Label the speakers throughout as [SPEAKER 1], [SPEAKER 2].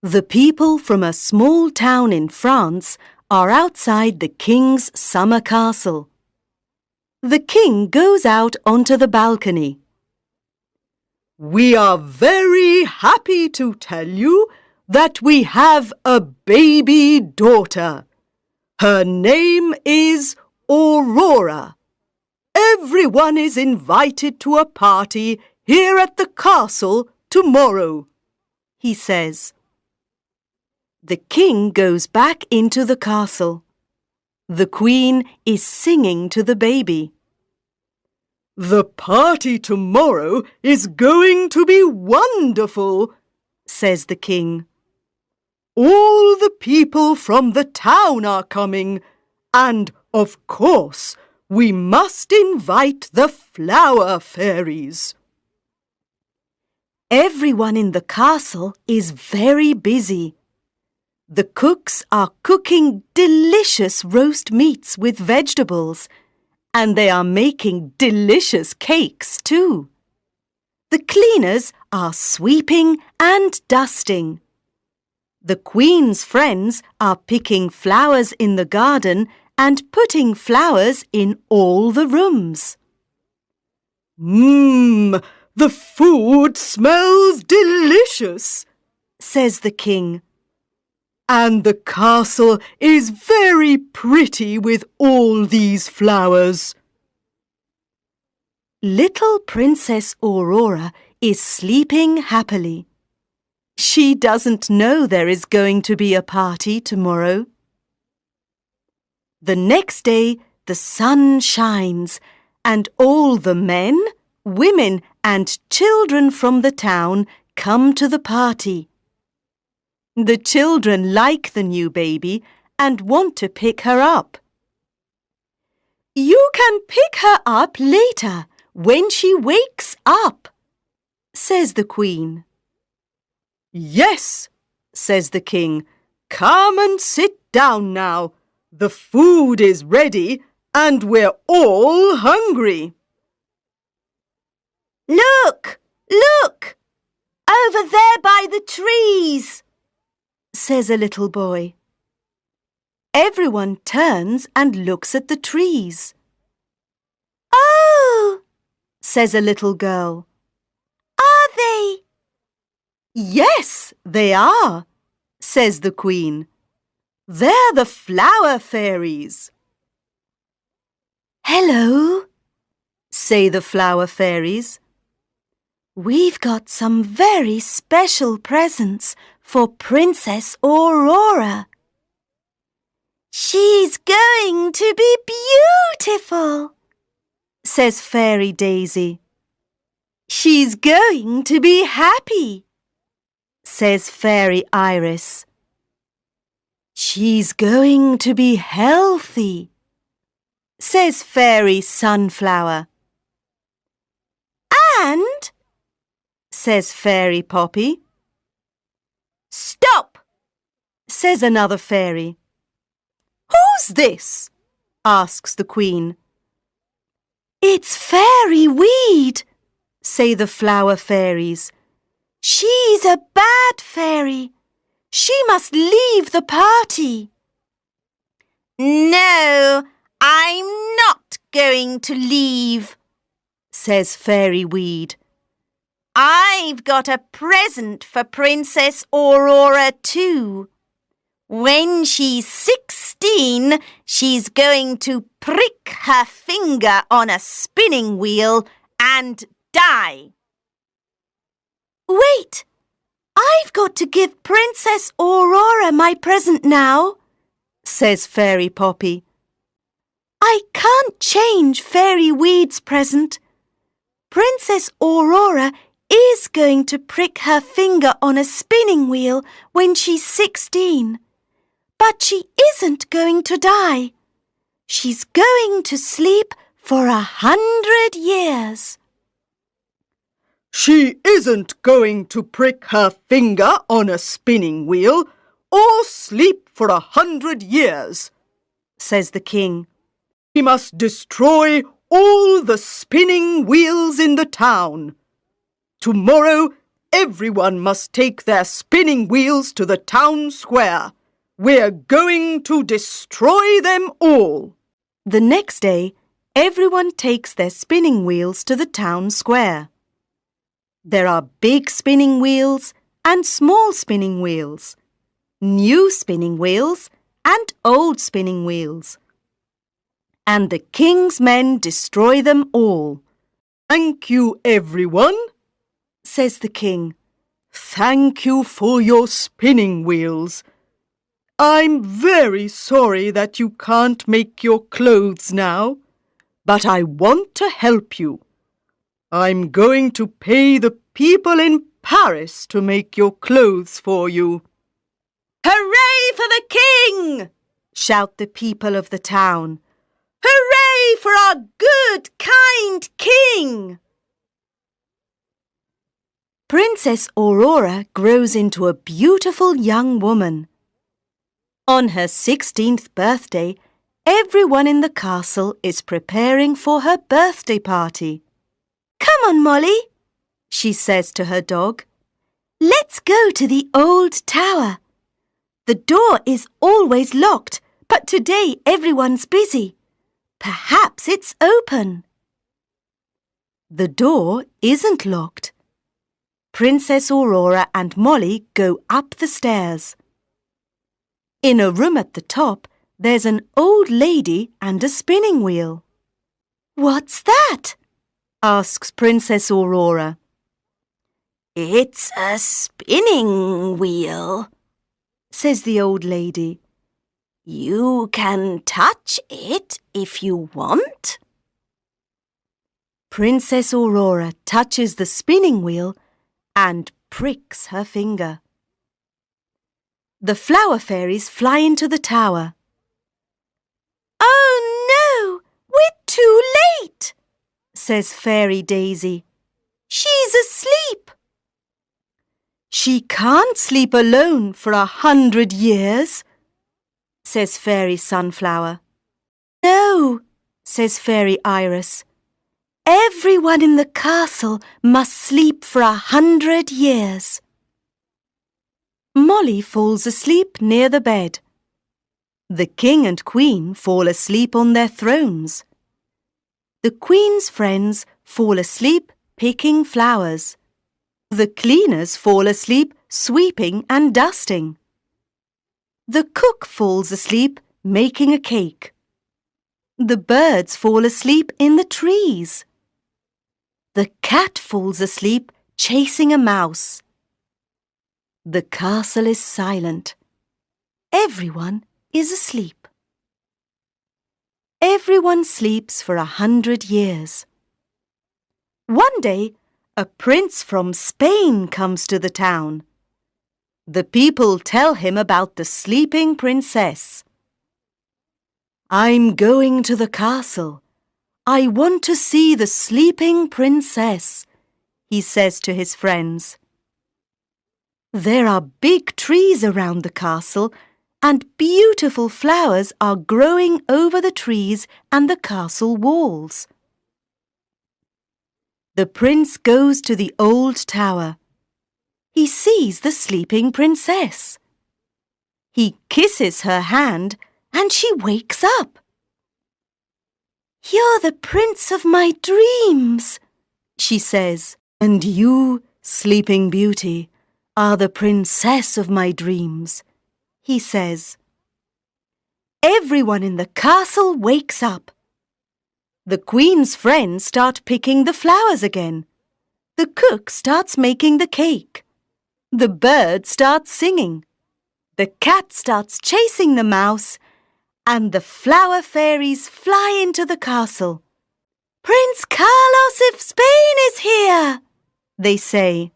[SPEAKER 1] The people from a small town in France are outside the king's summer castle. The king goes out onto the balcony. "We are very happy to tell you that we have a baby daughter. Her name is Aurora. Everyone is invited to a party here at the castle tomorrow," he says. The king goes back into the castle. The queen is singing to the baby. "The party tomorrow is going to be wonderful," says the king. "All the people from the town are coming, and, of course, we must invite the flower fairies." Everyone in the castle is very busy. The cooks are cooking delicious roast meats with vegetables, and they are making delicious cakes too. The cleaners are sweeping and dusting. The Queen's friends are picking flowers in the garden and putting flowers in all the rooms. The food smells delicious," says the king. "And the castle is very pretty with all these flowers." Little Princess Aurora is sleeping happily. She doesn't know there is going to be a party tomorrow. The next day, the sun shines, and all the men, women, and children from the town come to the party. The children like the new baby and want to pick her up. "You can pick her up later when she wakes up," says the Queen. "Yes," says the king. "Come and sit down now. The food is ready and we're all hungry."
[SPEAKER 2] "Look! Look! Over there by the trees!" says a little boy.
[SPEAKER 1] Everyone turns and looks at the trees.
[SPEAKER 2] "Oh!"
[SPEAKER 1] says a little girl.
[SPEAKER 2] "Are they?"
[SPEAKER 1] "Yes, they are," says the Queen. "They're the flower fairies."
[SPEAKER 2] "Hello,"
[SPEAKER 1] say the flower fairies.
[SPEAKER 2] "We've got some very special presents for Princess Aurora. She's going to be beautiful,"
[SPEAKER 1] says Fairy Daisy.
[SPEAKER 2] "She's going to be happy,"
[SPEAKER 1] says Fairy Iris. "She's going to be healthy," says Fairy Sunflower.
[SPEAKER 2] "And,"
[SPEAKER 1] says Fairy Poppy.
[SPEAKER 2] "Stop,"
[SPEAKER 1] says another fairy. "Who's this?" asks the Queen.
[SPEAKER 2] "It's Fairy Weed,"
[SPEAKER 1] say the flower fairies.
[SPEAKER 2] "She's a bad fairy. She must leave the party." "No, I'm not going to leave,"
[SPEAKER 1] says Fairy Weed.
[SPEAKER 2] "I've got a present for Princess Aurora too. When she's 16, she's going to prick her finger on a spinning wheel and die." "Wait! I've got to give Princess Aurora my present now,"
[SPEAKER 1] says Fairy Poppy.
[SPEAKER 2] "I can't change Fairy Weed's present. Princess Aurora is going to prick her finger on a spinning wheel when she's 16. But she isn't going to die. She's going to sleep for 100 years.
[SPEAKER 1] "She isn't going to prick her finger on a spinning wheel or sleep for 100 years, says the king. "We must destroy all the spinning wheels in the town. Tomorrow
[SPEAKER 3] Everyone must take their spinning wheels to the town square. We're going to destroy them all."
[SPEAKER 1] The next day, everyone takes their spinning wheels to the town square. There are big spinning wheels and small spinning wheels, new spinning wheels and old spinning wheels. And the king's men destroy them all.
[SPEAKER 3] "Thank you, everyone,"
[SPEAKER 1] says the king.
[SPEAKER 3] "Thank you for your spinning wheels. I'm very sorry that you can't make your clothes now, but I want to help you. I'm going to pay the people in Paris to make your clothes for you."
[SPEAKER 1] "Hooray for the king!" shout the people of the town. "Hooray for our good, kind king!" Princess Aurora grows into a beautiful young woman. On her 16th birthday, everyone in the castle is preparing for her birthday party.
[SPEAKER 2] "Come on, Molly,"
[SPEAKER 1] she says to her dog.
[SPEAKER 2] "let's go to the old tower. The door is always locked, but today everyone's busy. Perhaps it's open."
[SPEAKER 1] The door isn't locked. Princess Aurora and Molly go up the stairs. In a room at the top, there's an old lady and a spinning wheel.
[SPEAKER 2] "What's that?"
[SPEAKER 1] asks Princess Aurora.
[SPEAKER 2] "It's a spinning wheel," says the old lady. "You can touch it if you want."
[SPEAKER 1] Princess Aurora touches the spinning wheel and pricks her finger. The flower fairies fly into the tower.
[SPEAKER 2] "Oh no, we're too late,"
[SPEAKER 1] says Fairy Daisy.
[SPEAKER 2] "She's asleep."
[SPEAKER 1] "She can't sleep alone for 100 years, says Fairy Sunflower.
[SPEAKER 2] "No,"
[SPEAKER 1] says Fairy Iris.
[SPEAKER 2] "everyone in the castle must sleep for 100 years."
[SPEAKER 1] Molly falls asleep near the bed. The king and queen fall asleep on their thrones. The queen's friends fall asleep picking flowers. The cleaners fall asleep sweeping and dusting. The cook falls asleep making a cake. The birds fall asleep in the trees. The cat falls asleep chasing a mouse. The castle is silent. Everyone is asleep. Everyone sleeps for 100 years. One day, a prince from Spain comes to the town. The people tell him about the sleeping princess. "I'm going to the castle. I want to see the sleeping princess," he says to his friends. There are big trees around the castle, and beautiful flowers are growing over the trees and the castle walls. The prince goes to the old tower. He sees the sleeping princess. He kisses her hand and she wakes up.
[SPEAKER 2] "You're the prince of my dreams,"
[SPEAKER 1] she says. "And you, Sleeping Beauty, are the princess of my dreams," he says. Everyone in the castle wakes up. The queen's friends start picking the flowers again. The cook starts making the cake. The bird starts singing. The cat starts chasing the mouse. And the flower fairies fly into the castle.
[SPEAKER 2] "Prince Carlos of Spain is here,"
[SPEAKER 1] they say.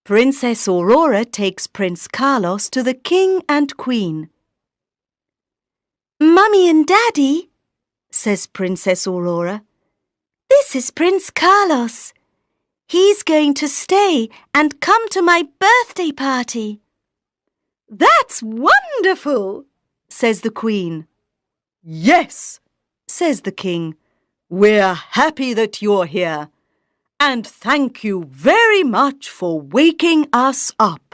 [SPEAKER 1] Princess Aurora takes Prince Carlos to the king and queen.
[SPEAKER 2] "Mummy and Daddy,"
[SPEAKER 1] says Princess Aurora,
[SPEAKER 2] "this is Prince Carlos. He's going to stay and come to my birthday party."
[SPEAKER 1] "That's wonderful," says the queen.
[SPEAKER 3] "Yes,"
[SPEAKER 1] says the king.
[SPEAKER 3] "we're happy that you're here. And thank you very much for waking us up.